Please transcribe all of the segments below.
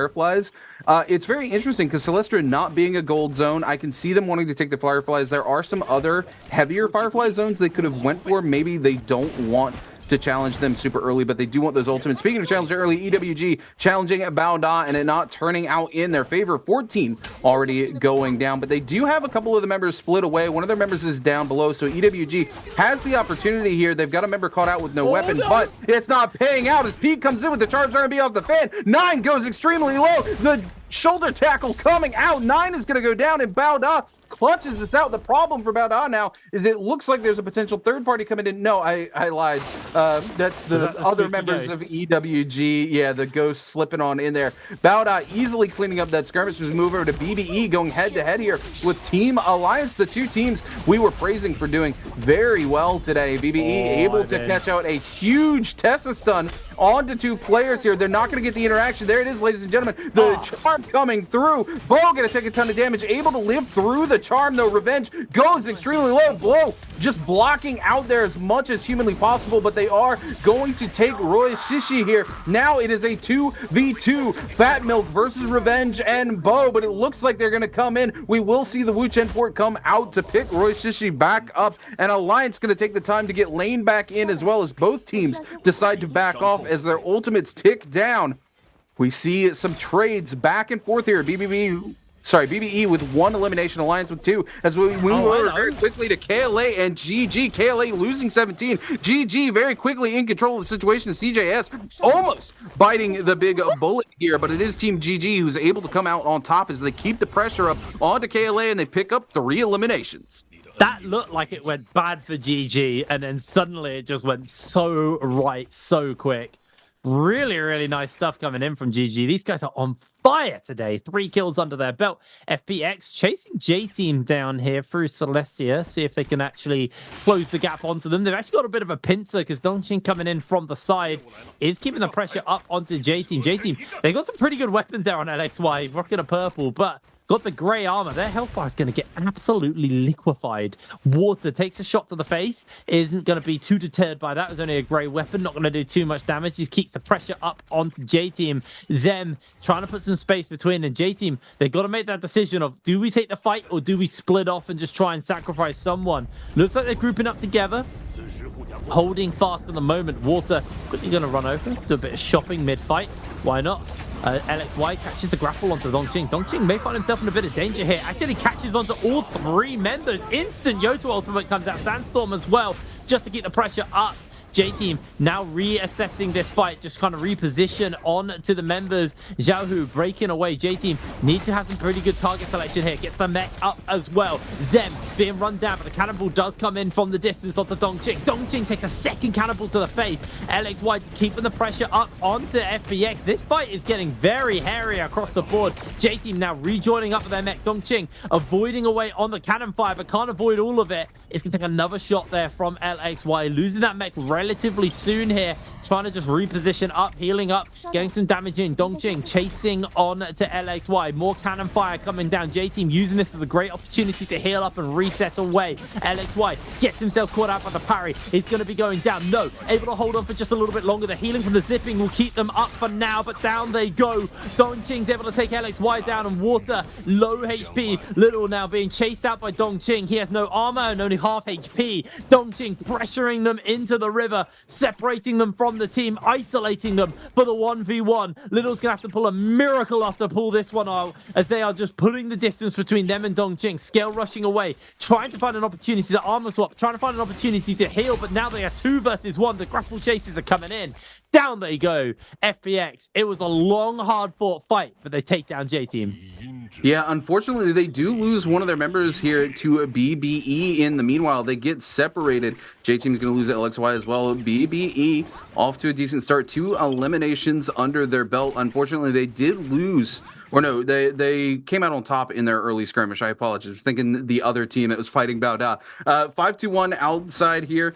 Fireflies. It's very interesting because Celestra not being a gold zone, I can see them wanting to take the Fireflies. There are some other heavier Firefly zones they could have went for. Maybe they don't want to challenge them super early, but they do want those ultimates. Speaking of challenging early, EWG challenging Bao Da and it not turning out in their favor. 14 already going down, but they do have a couple of the members split away. One of their members is down below, so EWG has the opportunity here. They've got a member caught out with no weapon, but it's not paying out as Pete comes in with the charge R&B off the fan. 9 goes extremely low. The shoulder tackle coming out. 9 is going to go down, and Bao Da clutches this out. The problem for Bao Da now is it looks like there's a potential third party coming in. No, I lied. That's the other members of EWG. Yeah, the ghost slipping on in there. Bao Da easily cleaning up that skirmish. Just move over to BBE going head to head here with Team Alliance. The two teams we were praising for doing very well today. BBE able to catch out a huge Tessa stun onto 2 players here. They're not going to get the interaction. There it is, ladies and gentlemen. The charm coming through. Bo going to take a ton of damage. Able to live through the charm, though. Revenge goes extremely low. Blow just blocking out there as much as humanly possible, but they are going to take Roy Shishi here. Now it is a 2v2. Fat Milk versus Revenge and Bo, but it looks like they're going to come in. We will see the Wu Chen Port come out to pick Roy Shishi back up, and Alliance going to take the time to get Lane back in, as well as both teams decide to back off as their ultimates tick down. We see some trades back and forth here. BBE with 1 elimination, Alliance with 2. As we move over very quickly to KLA and GG. KLA losing 17. GG very quickly in control of the situation. CJS almost biting the big bullet here, but it is Team GG who's able to come out on top as they keep the pressure up onto KLA and they pick up 3 eliminations. That looked like it went bad for GG, and then suddenly it just went so right, so quick. Really, really nice stuff coming in from GG. These guys are on fire today. 3 kills under their belt. FPX chasing J-Team down here through Celestia. See if they can actually close the gap onto them. They've actually got a bit of a pincer because Dongqing coming in from the side is keeping the pressure up onto J-Team. J-Team, they got some pretty good weapons there on LXY. Rocking a purple, but got the grey armor. Their health bar is going to get absolutely liquefied. Water takes a shot to the face. Isn't going to be too deterred by that. It was only a grey weapon. Not going to do too much damage. Just keeps the pressure up onto J-Team. Zem trying to put some space between. And J-Team, they've got to make that decision of, do we take the fight or do we split off and just try and sacrifice someone? Looks like they're grouping up together. Holding fast for the moment. Water quickly going to run over. Do a bit of shopping mid-fight. Why not? LXY catches the grapple onto Dongqing. Dongqing may find himself in a bit of danger here. Actually catches onto all 3 members. Instant Yoto ultimate comes out. Sandstorm as well, just to keep the pressure up. J-Team now reassessing this fight, just kind of reposition on to the members. Xiaohu breaking away. J-Team need to have some pretty good target selection here. Gets the mech up as well. Zem being run down, but the cannonball does come in from the distance onto Dongqing. Dongqing takes a second cannonball to the face. LXY just keeping the pressure up onto FPX. This fight is getting very hairy across the board. J-Team now rejoining up with their mech. Dongqing avoiding away on the cannon fire, but can't avoid all of it. It's going to take another shot there from LXY. Losing that mech relatively soon here. Trying to just reposition up, healing up, getting some damage in. Dongqing chasing on to LXY. More cannon fire coming down. J-Team using this as a great opportunity to heal up and reset away. LXY gets himself caught out by the parry. He's going to be going down. No, able to hold on for just a little bit longer. The healing from the zipping will keep them up for now, but down they go. Dongqing's able to take LXY down, and Water, low HP. Little now being chased out by Dongqing. He has no armor and only half HP. Dongqing pressuring them into the river, separating them from the team, isolating them for the 1v1. Little's gonna have to pull a miracle after pull this one out, as they are just putting the distance between them and Dongqing. Scale rushing away, trying to find an opportunity to armor swap, trying to find an opportunity to heal, but now they are 2 versus 1. The grapple chases are coming in. Down they go. FPX, it was a long, hard-fought fight, but they take down J-Team. Yeah, unfortunately, they do lose one of their members here to a BBE. In the meanwhile, they get separated. J-Team's going to lose LXY as well. BBE off to a decent start. 2 eliminations under their belt. Unfortunately, they did lose. Or no, they came out on top in their early skirmish. I apologize. I was thinking the other team that was fighting Bao Da. 5-1 outside here,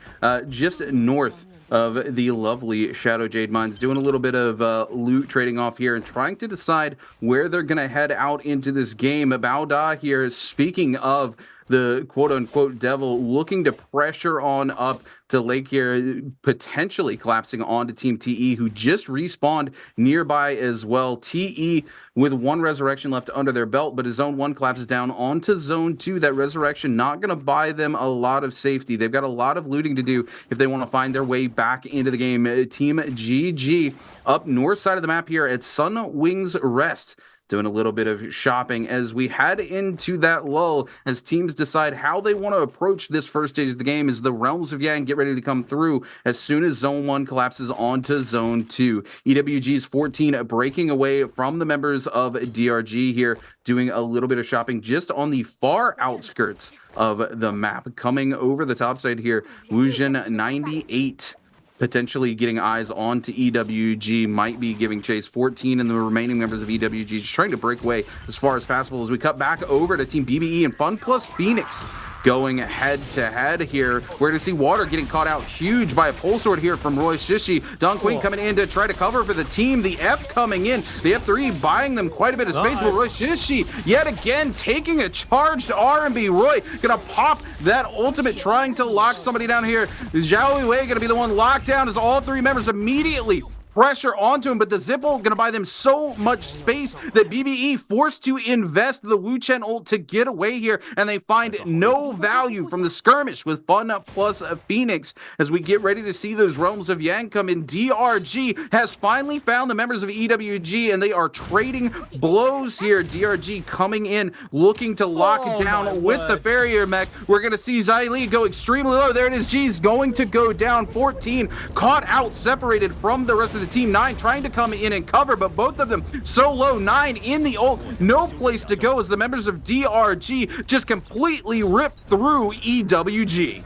just north of the lovely Shadow Jade Mines, doing a little bit of loot trading off here and trying to decide where they're going to head out into this game. Bao Da here, speaking of the quote-unquote devil, looking to pressure on up to Lake here, potentially collapsing onto Team TE, who just respawned nearby as well. TE with 1 resurrection left under their belt, but his Zone 1 collapses down onto Zone 2. That resurrection not going to buy them a lot of safety. They've got a lot of looting to do if they want to find their way back into the game. Team GG up north side of the map here at Sunwing's Rest, doing a little bit of shopping as we head into that lull as teams decide how they want to approach this first stage of the game as the Realms of Yang get ready to come through as soon as Zone 1 collapses onto Zone 2. EWG's 14 breaking away from the members of DRG here, doing a little bit of shopping just on the far outskirts of the map. Coming over the top side here, Wujin 98. Potentially getting eyes onto EWG, might be giving chase. 14 and the remaining members of EWG just trying to break away as far as possible as we cut back over to Team BBE and Fun Plus Phoenix going head to head here. We're going to see Water getting caught out huge by a pole sword here from Roy Shishi. Don Queen coming in to try to cover for the team. The F coming in. The F3 buying them quite a bit of space, but Roy Shishi yet again taking a charged R&B. Roy going to pop that ultimate, trying to lock somebody down here. Zhao Wei going to be the one locked down as all 3 members immediately pressure onto him, but the Zipple gonna buy them so much space that BBE forced to invest the Wu Chen ult to get away here, and they find no value from the skirmish with Fun Plus Phoenix as we get ready to see those Realms of Yang come in. DRG has finally found the members of EWG, and they are trading blows here. DRG coming in, looking to lock it down with the Farrier mech. We're gonna see Zai Li go extremely low. There it is. G's going to go down. 14 caught out, separated from the rest of the team. 9 trying to come in and cover, but both of them so low. 9 in the ult, no place to go as the members of DRG just completely ripped through EWG.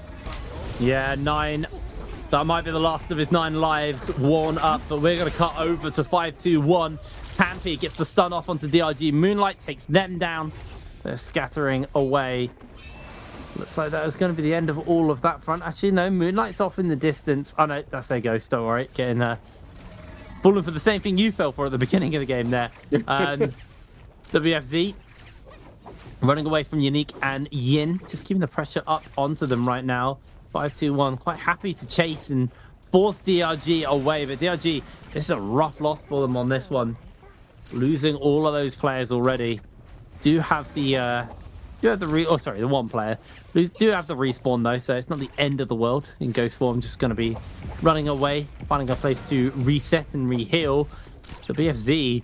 Yeah, 9. That might be the last of his 9 lives worn up, but we're going to cut over to 5-2-1. Campy gets the stun off onto DRG. Moonlight takes them down. They're scattering away. Looks like that was going to be the end of all of that front. Actually, no, Moonlight's off in the distance. Oh, no, that's their ghost. Don't worry. Getting falling for the same thing you fell for at the beginning of the game there. WFZ running away from Unique and Yin, just keeping the pressure up onto them right now. 5-2-1, quite happy to chase and force DRG away, but DRG, this is a rough loss for them on this one. Losing all of those players already. Do have the the one player. Do have the respawn though, so it's not the end of the world. In Ghost form, just going to be running away, finding a place to reset and re-heal. The BFZ,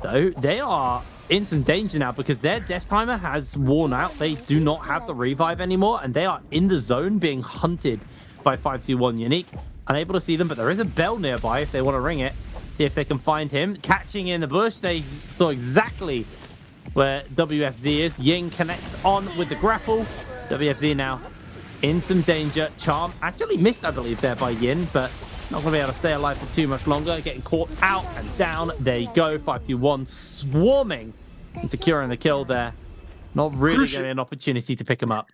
though, they are in some danger now because their death timer has worn out. They do not have the revive anymore, and they are in the zone being hunted by 5-2-1 Unique. Unable to see them, but there is a bell nearby if they want to ring it. See if they can find him. Catching in the bush, they saw exactly where WFZ is. Ying connects on with the grapple. WFZ now in some danger. Charm actually missed, I believe, there by Yin, but not going to be able to stay alive for too much longer. Getting caught out and down. There you go. 5-2-1 swarming and securing the kill there. Not really getting an opportunity to pick him up.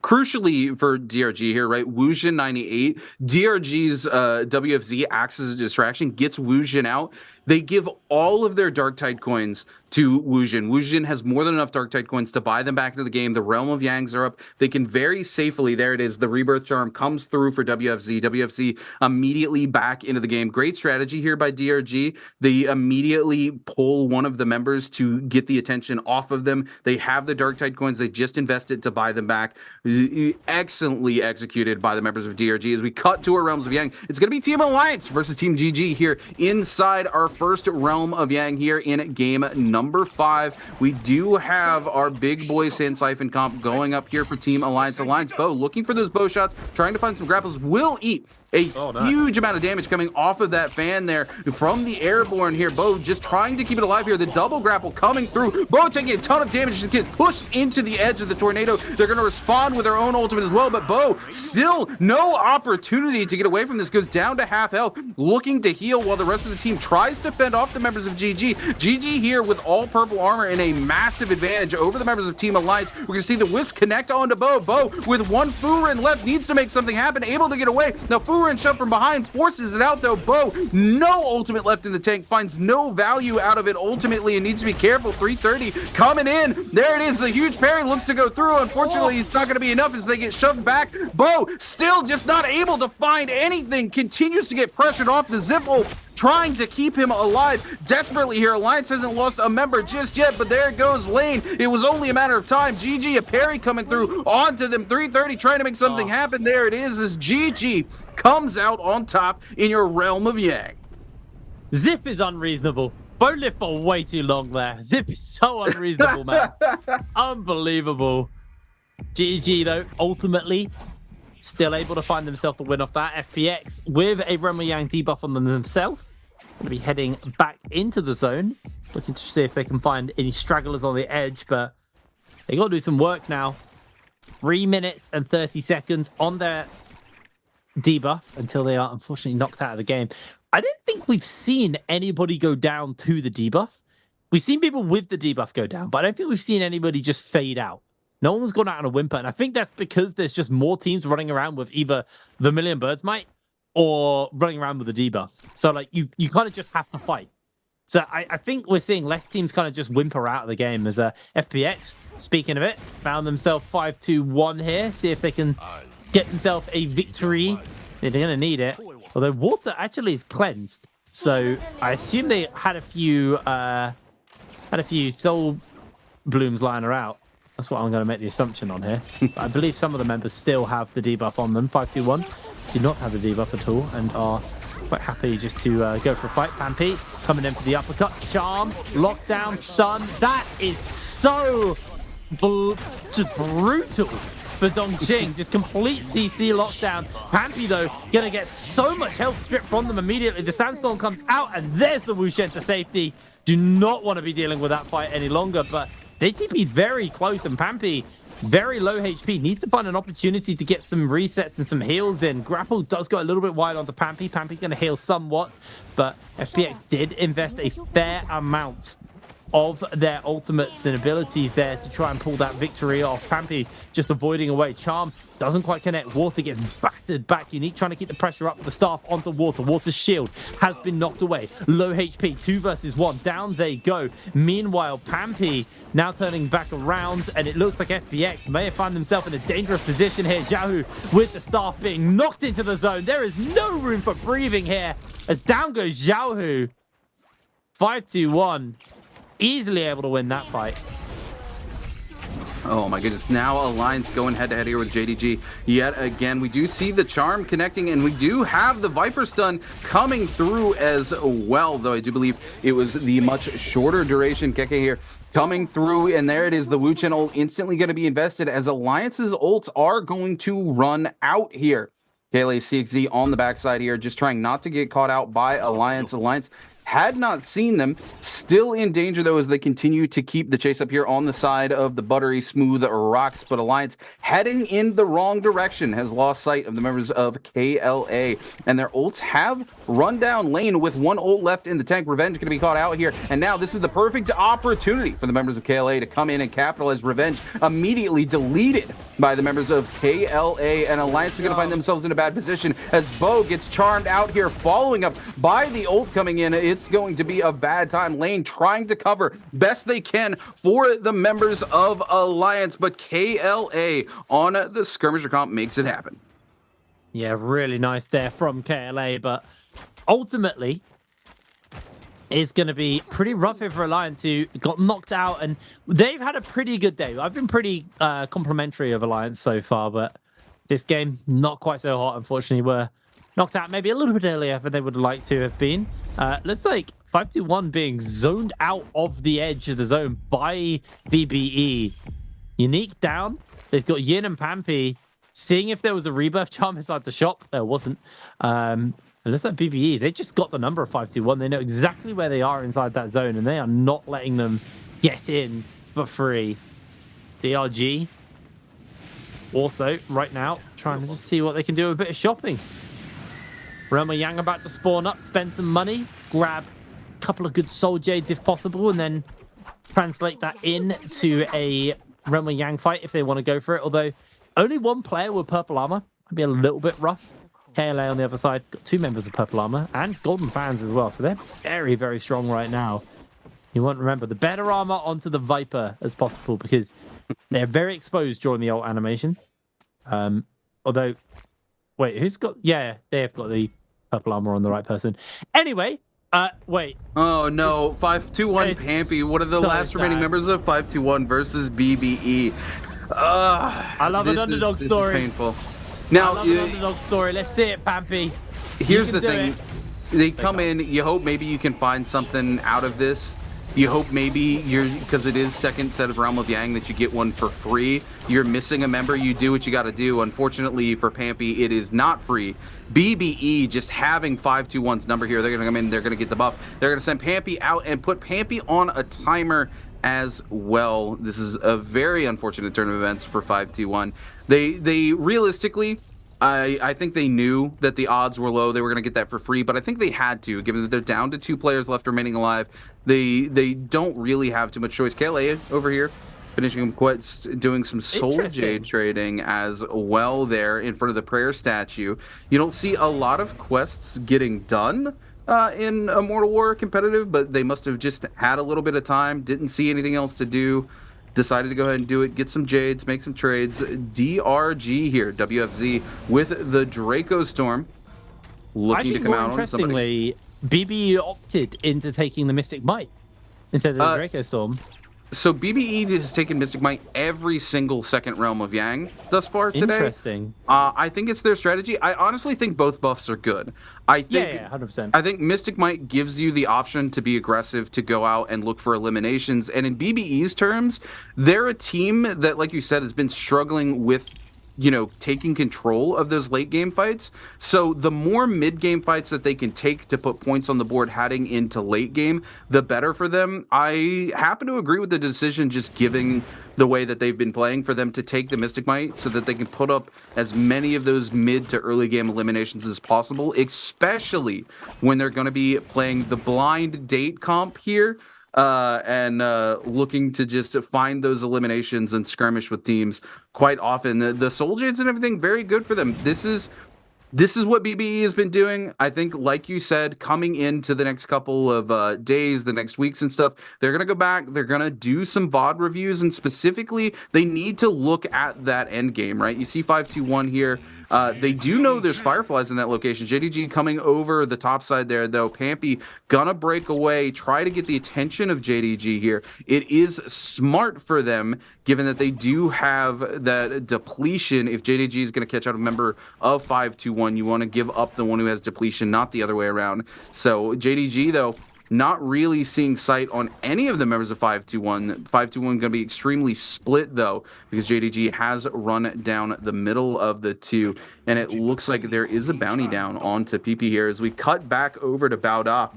Crucially for DRG here, right? Wujin 98, DRG's WFZ acts as a distraction, gets Wujin out. They give all of their Darktide coins to Wujin. Wujin has more than enough Darktide coins to buy them back into the game. The Realm of Yangs are up. They can very safely, there it is, the Rebirth Charm comes through for WFZ. WFZ immediately back into the game. Great strategy here by DRG. They immediately pull one of the members to get the attention off of them. They have the Darktide coins. They just invested to buy them back. Excellently executed by the members of DRG. As we cut to our Realms of Yang, it's going to be Team Alliance versus Team GG here inside our first Realm of Yang here in game number 5. We do have our big boy Sand Siphon comp going up here for Team Alliance. Alliance Bow looking for those bow shots, trying to find some grapples. Will eat a huge amount of damage coming off of that fan there from the airborne here. Bo just trying to keep it alive here. The double grapple coming through. Bo taking a ton of damage, just gets pushed into the edge of the tornado. They're going to respond with their own ultimate as well, but Bo still no opportunity to get away from this. Goes down to half health, looking to heal while the rest of the team tries to fend off the members of GG. GG here with all purple armor and a massive advantage over the members of Team Alliance. We're going to see the Wisp connect onto Bo. Bo with one Furin left needs to make something happen, able to get away. Now Furin lure and shove from behind, forces it out though. Bo, no ultimate left in the tank, finds no value out of it ultimately and needs to be careful. 330 coming in. There it is. The huge parry looks to go through. Unfortunately, it's not going to be enough as they get shoved back. Bo still just not able to find anything. Continues to get pressured off the Zipple, trying to keep him alive desperately here. Alliance hasn't lost a member just yet, but there goes Lane. It was only a matter of time. GG, a parry coming through onto them. 330 trying to make something happen. There it is as GG comes out on top in your realm of Yang. Zip is unreasonable. Bo lived for way too long there. Zip is so unreasonable, man. Unbelievable. GG, though, ultimately still able to find themselves a win off that. FPX with a Realm of Yang debuff on them themselves. Going to be heading back into the zone. Looking to see if they can find any stragglers on the edge, but they got to do some work now. 3 minutes and 30 seconds on their debuff until they are unfortunately knocked out of the game. I don't think we've seen anybody go down to the debuff. We've seen people with the debuff go down, but I don't think we've seen anybody just fade out. No one's gone out on a whimper, and I think that's because there's just more teams running around with either the Million Birds Might or running around with the debuff. So, like, you kind of just have to fight. So I think we're seeing less teams kind of just whimper out of the game as FPX, speaking of it, found themselves 5-2-1 here. See if they can get themselves a victory. They're going to need it. Although water actually is cleansed. So I assume they had a few soul blooms lying around. That's what I'm going to make the assumption on here. I believe some of the members still have the debuff on them. 5-2-1 do not have the debuff at all and are quite happy just to go for a fight. Pampy coming in for the uppercut. Charm, lockdown, stun. That is so just brutal for Dongqing. Just complete CC lockdown. Pampy, though, going to get so much health stripped from them immediately. The Sandstorm comes out, and there's the Wushen to safety. Do not want to be dealing with that fight any longer, but they TP'd very close, and Pampy, very low HP, needs to find an opportunity to get some resets and some heals in. Grapple does go a little bit wide onto Pampy. Pampy going to heal somewhat, but FPX did invest a fair amount of their ultimates and abilities there to try and pull that victory off. Pampy just avoiding away. Charm doesn't quite connect. Water gets battered back. Unique trying to keep the pressure up with the staff onto Water. Water's shield has been knocked away. Low HP, 2 versus 1. Down they go. Meanwhile, Pampy now turning back around, and it looks like FPX may have found themselves in a dangerous position here. Xiaohu with the staff being knocked into the zone. There is no room for breathing here as down goes Xiaohu. 5-2-1. Easily able to win that fight. Oh my goodness, now Alliance going head-to-head here with JDG yet again. We do see the Charm connecting, and we do have the Viper Stun coming through as well, though I do believe it was the much shorter duration Keke here coming through, and there it is. The Wushen ult instantly going to be invested as Alliance's ults are going to run out here. KLA CXZ on the backside here, just trying not to get caught out by Alliance. Alliance had not seen them, still in danger though as they continue to keep the chase up here on the side of the buttery smooth rocks, but Alliance heading in the wrong direction, has lost sight of the members of KLA, and their ults have run down lane with one ult left in the tank. Revenge going to be caught out here, and now this is the perfect opportunity for the members of KLA to come in and capitalize. Revenge immediately deleted by the members of KLA, and Alliance is going to find themselves in a bad position as Bo gets charmed out here, following up by the ult coming in. It's going to be a bad time. Lane trying to cover best they can for the members of Alliance, but KLA on the skirmisher comp makes it happen. Yeah, really nice there from KLA, but ultimately it's going to be pretty rough here for Alliance, who got knocked out, and they've had a pretty good day. I've been pretty complimentary of Alliance so far, but this game, not quite so hot, unfortunately. We're knocked out maybe a little bit earlier than they would like to have been. Looks like 5-2-1 being zoned out of the edge of the zone by BBE. Unique down. They've got Yin and Pampy seeing if there was a rebirth charm inside the shop. There wasn't. It looks like BBE, they just got the number of 5-2-1. They know exactly where they are inside that zone, and they are not letting them get in for free. DRG also right now trying to just see what they can do with a bit of shopping. Realm of Yang about to spawn up, spend some money, grab a couple of good soul jades if possible, and then translate that into a Realm of Yang fight if they want to go for it. Although only one player with purple armor might be a little bit rough. KLA on the other side, got 2 members of Purple Armor and Golden Fans as well. So they're very, very strong right now. You want to remember the better armor onto the Viper as possible because they're very exposed during the ult animation. Although, wait, who's got... Yeah, they have got the Purple Armor on the right person. Anyway, wait. Oh, no. 5-2-1 Pampy. One of the last remaining members of 5-2-1 versus BBE. I love an underdog story. This is painful. Now, I love an underdog story. Let's see it, Pampy. Here's the thing. They come in, you hope maybe you can find something out of this. You hope maybe because it is second set of Realm of Yang, that you get one for free. You're missing a member, you do what you got to do. Unfortunately for Pampy, it is not free. BBE just having 5-2-1's number here, they're going to come in, they're going to get the buff. They're going to send Pampy out and put Pampy on a timer as well. This is a very unfortunate turn of events for 5-2-1. They realistically, I think they knew that the odds were low. They were going to get that for free, but I think they had to, given that they're down to 2 players left remaining alive. They don't really have too much choice. KLA over here, finishing quest, doing some Soul Jade trading as well there in front of the prayer statue. You don't see a lot of quests getting done in Immortal War competitive, but they must have just had a little bit of time, didn't see anything else to do. Decided to go ahead and do it, get some Jades, make some trades. DRG here, WFZ with the Draco Storm looking to come out on somebody. BBE opted into taking the Mystic Might instead of the Draco Storm. So BBE has taken Mystic Might every single second Realm of Yang thus far today. Interesting. I think it's their strategy. I honestly think both buffs are good. I think, yeah, 100%. I think Mystic Might gives you the option to be aggressive, to go out and look for eliminations. And in BBE's terms, they're a team that, like you said, has been struggling with, you know, taking control of those late game fights. So the more mid game fights that they can take to put points on the board heading into late game, the better for them. I happen to agree with the decision, just giving the way that they've been playing, for them to take the Mystic Might so that they can put up as many of those mid to early game eliminations as possible, especially when they're going to be playing the blind date comp here. And looking to just find those eliminations and skirmish with teams quite often. The Soul Jades and everything, very good for them. This is what BBE has been doing. I think, like you said, coming into the next couple of days, the next weeks and stuff, they're going to go back, they're going to do some VOD reviews, and specifically, they need to look at that end game, right? You see 5-2-1 here. They do know there's Fireflies in that location. JDG coming over the top side there, though. Pampy gonna break away, try to get the attention of JDG here. It is smart for them, given that they do have that depletion. If JDG is going to catch out a member of 5-2-1, you want to give up the one who has depletion, not the other way around. So JDG, though, not really seeing sight on any of the members of 5-2-1. 5-2-1 going to be extremely split, though, because JDG has run down the middle of the two, and it looks like there is a bounty down onto PP here as we cut back over to Baoda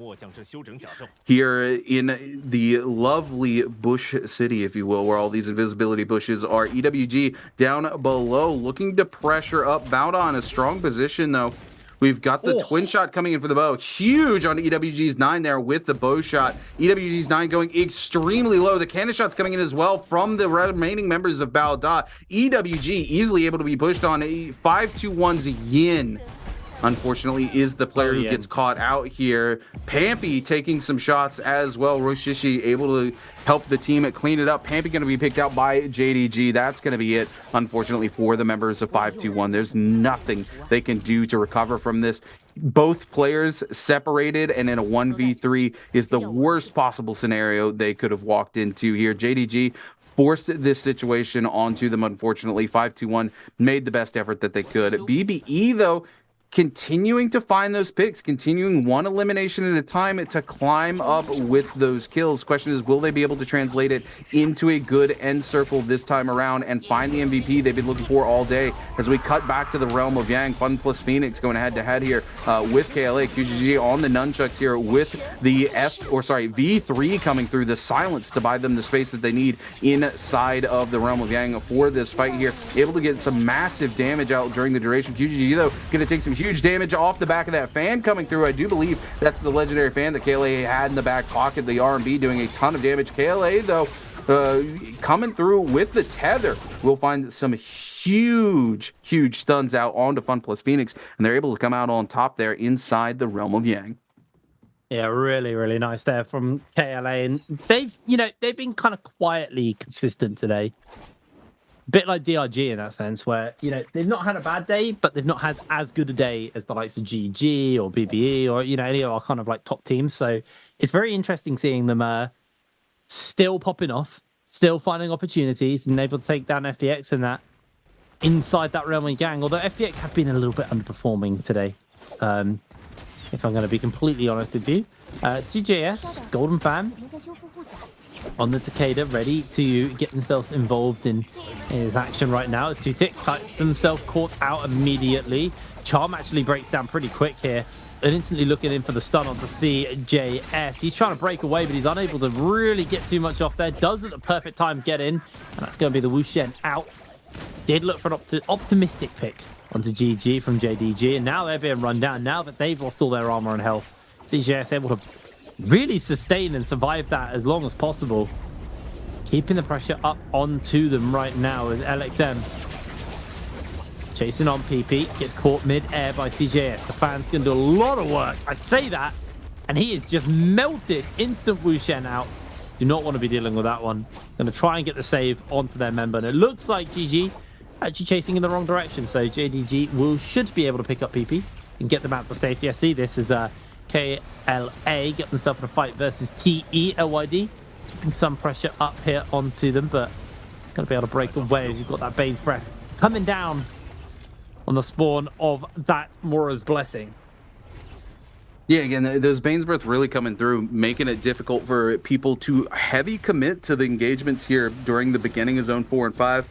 here in the lovely Bush City, if you will, where all these invisibility bushes are. EWG down below, looking to pressure up. Baoda in a strong position, though. We've got the twin shot coming in for the bow. Huge on EWG's 9 there with the bow shot. EWG's 9 going extremely low. The cannon shot's coming in as well from the remaining members of Baoda. EWG easily able to be pushed on. 5-2-1's Yin, unfortunately, is the player who gets caught out here. Pampy taking some shots as well. Roshishi able to help the team clean it up. Pampy going to be picked out by JDG. That's going to be it, unfortunately, for the members of 5-2-1. There's nothing they can do to recover from this. Both players separated, and in a 1v3 is the worst possible scenario they could have walked into here. JDG forced this situation onto them, unfortunately. 5-2-1 made the best effort that they could. BBE, though, continuing to find those picks, continuing one elimination at a time to climb up with those kills. Question is, will they be able to translate it into a good end circle this time around and find the MVP they've been looking for all day? As we cut back to the Realm of Yang, Fun plus Phoenix going head to head here with KLA. QGG on the nunchucks here with the V3 coming through, the silence to buy them the space that they need inside of the Realm of Yang for this fight here. Able to get some massive damage out during the duration. QGG, though, going to take some huge damage off the back of that fan coming through. I do believe that's the legendary fan that KLA had in the back pocket. The R&B doing a ton of damage. KLA, though, coming through with the tether. We'll find some huge stuns out onto Fun plus Phoenix, and they're able to come out on top there inside the realm of Yang. Yeah, really nice there from KLA, and they've been kind of quietly consistent today. A bit like DRG in that sense, where they've not had a bad day, but they've not had as good a day as the likes of GG or BBE or any of our kind of like top teams. So it's very interesting seeing them still popping off, still finding opportunities, and able to take down FPX and that inside that realm of Yang. Although FPX have been a little bit underperforming today. If I'm going to be completely honest with you. CJS, Golden Fan, on the Takeda, ready to get themselves involved in his action right now. As 2Tick cuts themselves caught out immediately. Charm actually breaks down pretty quick here. And instantly looking in for the stun onto CJS. He's trying to break away, but he's unable to really get too much off there. Does at the perfect time get in. And that's going to be the Wushen out. Did look for an optimistic pick onto GG from JDG, and now they're being run down. Now that they've lost all their armor and health, CJS able to really sustain and survive that as long as possible. Keeping the pressure up onto them right now as LXM chasing on PP, gets caught mid-air by CJS. The fan's going to do a lot of work. I say that, and he is just melted. Instant Wushen out. Do not want to be dealing with that one. Going to try and get the save onto their member, and it looks like GG actually chasing in the wrong direction, so JDG should be able to pick up PP and get them out to safety. I see this is KLA get themselves in a fight versus TELYD, keeping some pressure up here onto them, but gonna be able to break away as you've got that Bane's Breath coming down on the spawn of that Mora's Blessing. Yeah, again, those Bane's Breath really coming through, making it difficult for people to heavy commit to the engagements here during the beginning of Zone 4 and 5.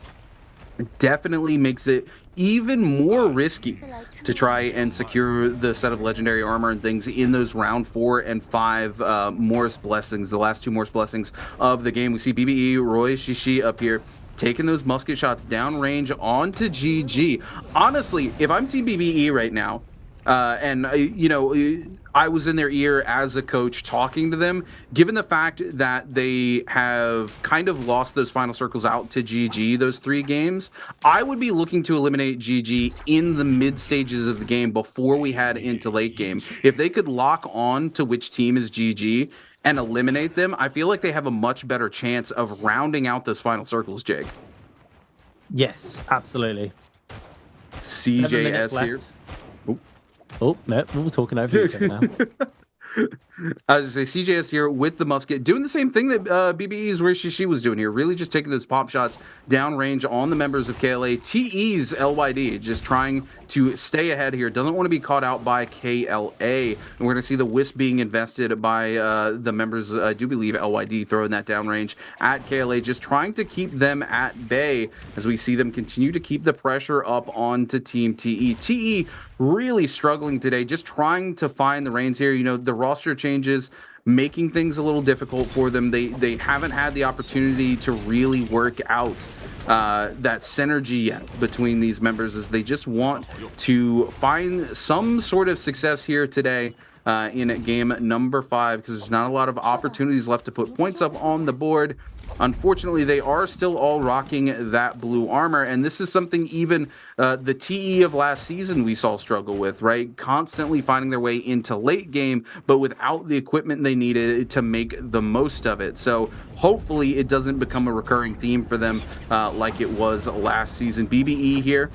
It definitely makes it even more risky to try and secure the set of legendary armor and things in those round 4 and 5 Morris Blessings, the last 2 Morris Blessings of the game. We see BBE, Roy Shishi up here taking those musket shots downrange onto GG. Honestly, if I'm Team BBE right now, and I was in their ear as a coach talking to them, given the fact that they have kind of lost those final circles out to GG, those 3 games, I would be looking to eliminate GG in the mid stages of the game before we head into late game. If they could lock on to which team is GG and eliminate them, I feel like they have a much better chance of rounding out those final circles, Jake. Yes, absolutely. CJS here. Oh, no, we're talking over each other now. As I say, CJS here with the musket, doing the same thing that BBE's where she was doing here, really just taking those pop shots downrange on the members of KLA. TE's LYD just trying to stay ahead here, doesn't want to be caught out by KLA. And we're going to see the Wisp being invested by the members, I do believe LYD throwing that downrange at KLA, just trying to keep them at bay as we see them continue to keep the pressure up onto Team TE. TE really struggling today, just trying to find the reins here. The roster changes making things a little difficult for them. They haven't had the opportunity to really work out that synergy yet between these members, as they just want to find some sort of success here today in game number 5, because there's not a lot of opportunities left to put points up on the board. Unfortunately, they are still all rocking that blue armor, and this is something even the TE of last season we saw struggle with, right? Constantly finding their way into late game, but without the equipment they needed to make the most of it. So hopefully it doesn't become a recurring theme for them like it was last season. BBE here,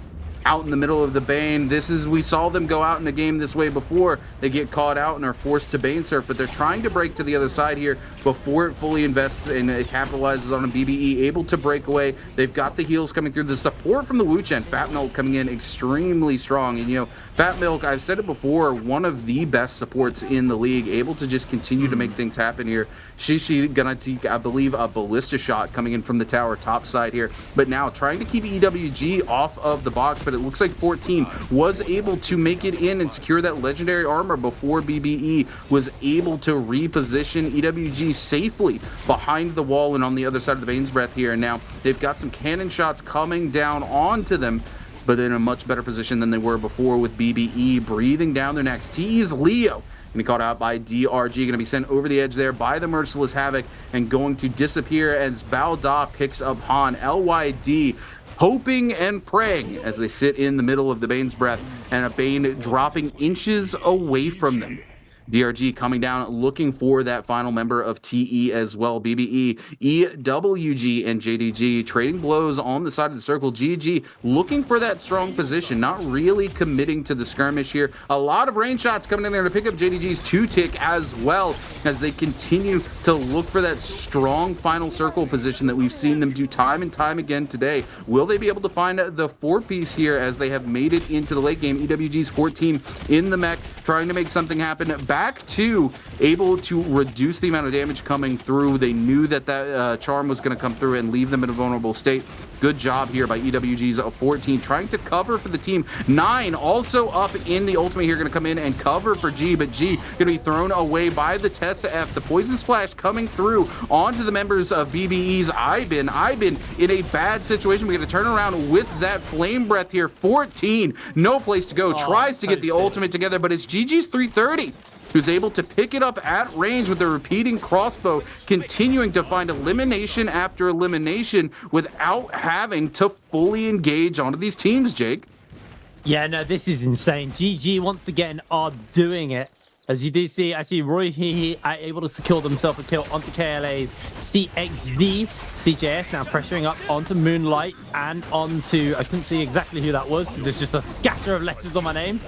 out in the middle of the Bane. We saw them go out in the game this way before. They get caught out and are forced to Bane surf, but they're trying to break to the other side here before it fully invests and it capitalizes on a BBE, able to break away. They've got the heals coming through. The support from the Wuchen, Fat Milk coming in extremely strong. And Fat Milk, I've said it before, one of the best supports in the league, able to just continue to make things happen here. Shishi gonna take, I believe, a ballista shot coming in from the tower top side here, but now trying to keep EWG off of the box, but it looks like 14 was able to make it in and secure that legendary armor before BBE was able to reposition EWG safely behind the wall and on the other side of the Bane's Breath here. And now they've got some cannon shots coming down onto them, but in a much better position than they were before, with BBE breathing down their necks. Tease Leo be caught out by DRG. Going to be sent over the edge there by the Merciless Havoc and going to disappear as Balda picks up Han. LYD hoping and praying as they sit in the middle of the Bane's Breath, and a Bane dropping inches away from them. DRG coming down, looking for that final member of TE as well. BBE, EWG, and JDG trading blows on the side of the circle. GG looking for that strong position, not really committing to the skirmish here. A lot of range shots coming in there to pick up JDG's 2-tick as well, as they continue to look for that strong final circle position that we've seen them do time and time again today. Will they be able to find the 4-piece here as they have made it into the late game? EWG's 14 in the mech, trying to make something happen. Back to able to reduce the amount of damage coming through. They knew that charm was going to come through and leave them in a vulnerable state. Good job here by EWG's 14, trying to cover for the team. 9 also up in the ultimate here, going to come in and cover for G, but G going to be thrown away by the Tessa F. The poison splash coming through onto the members of BBE's Aizen in a bad situation. We're going to turn around with that flame breath here. 14, no place to go. Tries to get the ultimate together, but it's GG's 330. Who's able to pick it up at range with a repeating crossbow, continuing to find elimination after elimination without having to fully engage onto these teams, Jake. Yeah, no, this is insane. GG once again are doing it. As you do see, actually, Roy Hehe able to secure themselves a kill onto KLA's CXD. CJS now pressuring up onto Moonlight and onto, I couldn't see exactly who that was because there's just a scatter of letters on my name.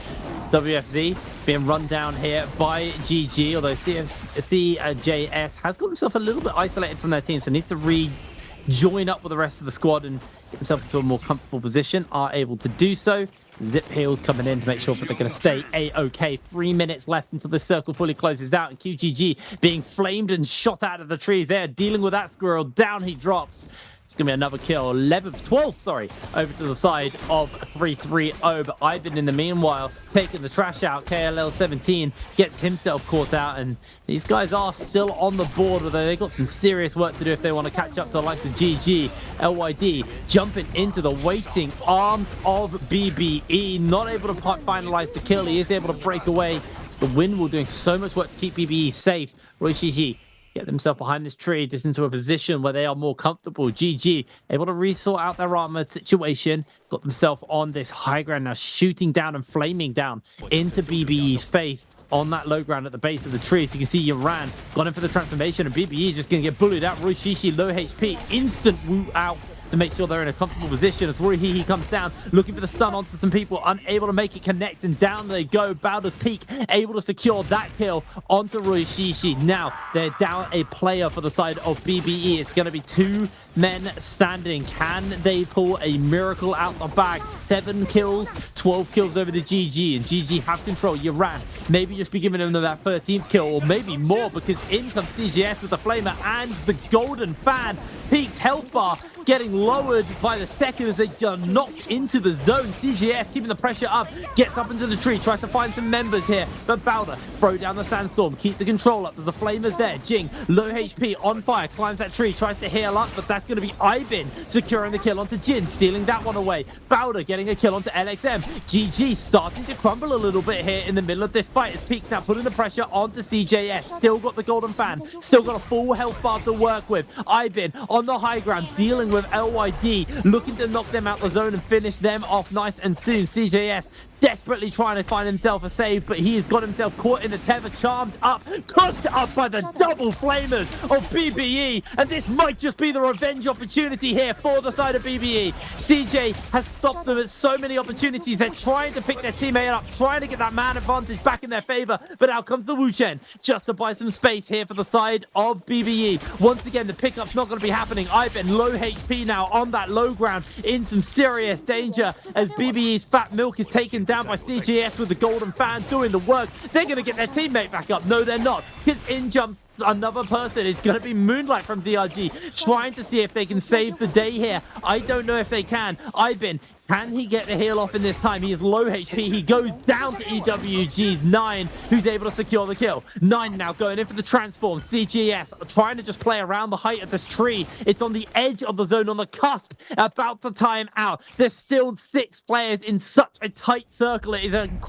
WFZ being run down here by GG, although CJS has got himself a little bit isolated from their team, so needs to rejoin up with the rest of the squad and get himself into a more comfortable position. Are able to do so. Zip Heals coming in to make sure that they're going to stay A-OK. 3 minutes left until the circle fully closes out, and QGG being flamed and shot out of the trees there, dealing with that squirrel. Down he drops. It's going to be another kill. 12, sorry, over to the side of 330. But Aizen in the meanwhile taking the trash out. KLL 17 gets himself caught out, and these guys are still on the board, although they've got some serious work to do if they want to catch up to the likes of GG. LYD jumping into the waiting arms of BBE, not able to finalize the kill. He is able to break away. The Wind will doing so much work to keep BBE safe. Roishihi get themselves behind this tree, just into a position where they are more comfortable. GG able to resort out their armored situation, got themselves on this high ground now, shooting down and flaming down into BBE's face on that low ground at the base of the tree. So you can see Yaran got in for the transformation, and BBE just going to get bullied out. Roishishi low HP, instant woot out to make sure they're in a comfortable position as Roy Hehe comes down, looking for the stun onto some people, unable to make it connect, and down they go. Bowder's Peak able to secure that kill onto Roy Shishi. Now they're down a player for the side of BBE. It's going to be 2 men standing. Can they pull a miracle out the bag? 7 kills, 12 kills over the GG, and GG have control. Yaran maybe just be giving them that 13th kill, or maybe more, because in comes CGS with the flamer and the golden fan. Peak's health bar getting lowered by the second as they are knocked into the zone. CGS keeping the pressure up, gets up into the tree, tries to find some members here, but Bowder throw down the sandstorm, keep the control up. There's the flamers there. Jing low HP, on fire, climbs that tree, tries to heal up, but that's going to be Aizen securing the kill onto Jin, stealing that one away. Bowder getting a kill onto LXM. GG starting to crumble a little bit here in the middle of this fight as Peak's now putting the pressure onto CJS. Still got the golden fan, still got a full health bar to work with. Aizen on the high ground, dealing with LYD, looking to knock them out the zone and finish them off nice and soon. CJS desperately trying to find himself a save, but he has got himself caught in the tether, charmed up, cooked up by the double flamers of BBE, and this might just be the revenge opportunity here for the side of BBE. CJ has stopped them at so many opportunities. They're trying to pick their teammate up, trying to get that man advantage back in their favor, but out comes the Wuchen just to buy some space here for the side of BBE. Once again, the pickup's not going to be happening. Aizen low HP now on that low ground, in some serious danger as BBE's Fat Milk is taken down by CGS with the golden fan doing the work. They're going to get their teammate back up. No, they're not, because in jumps another person. It's going to be Moonlight from DRG trying to see if they can save the day here. I don't know if they can. Aizen, can he get the heal off in this time? He is low HP. He goes down to EWG's 9, who's able to secure the kill. 9 now going in for the transform. CGS trying to just play around the height of this tree. It's on the edge of the zone, on the cusp, about to time out. There's still 6 players in such a tight circle. It is an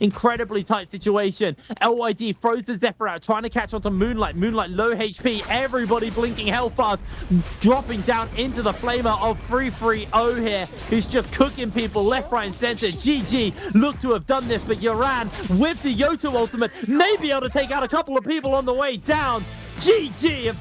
incredibly tight situation. LYD throws the Zephyr out, trying to catch onto Moonlight. Moonlight low HP. Everybody blinking health bars, dropping down into the flamer of 330 here. He's just cooking people left, right, and center. GG look to have done this, but Yoran with the Yoto ultimate may be able to take out a couple of people on the way down. GG have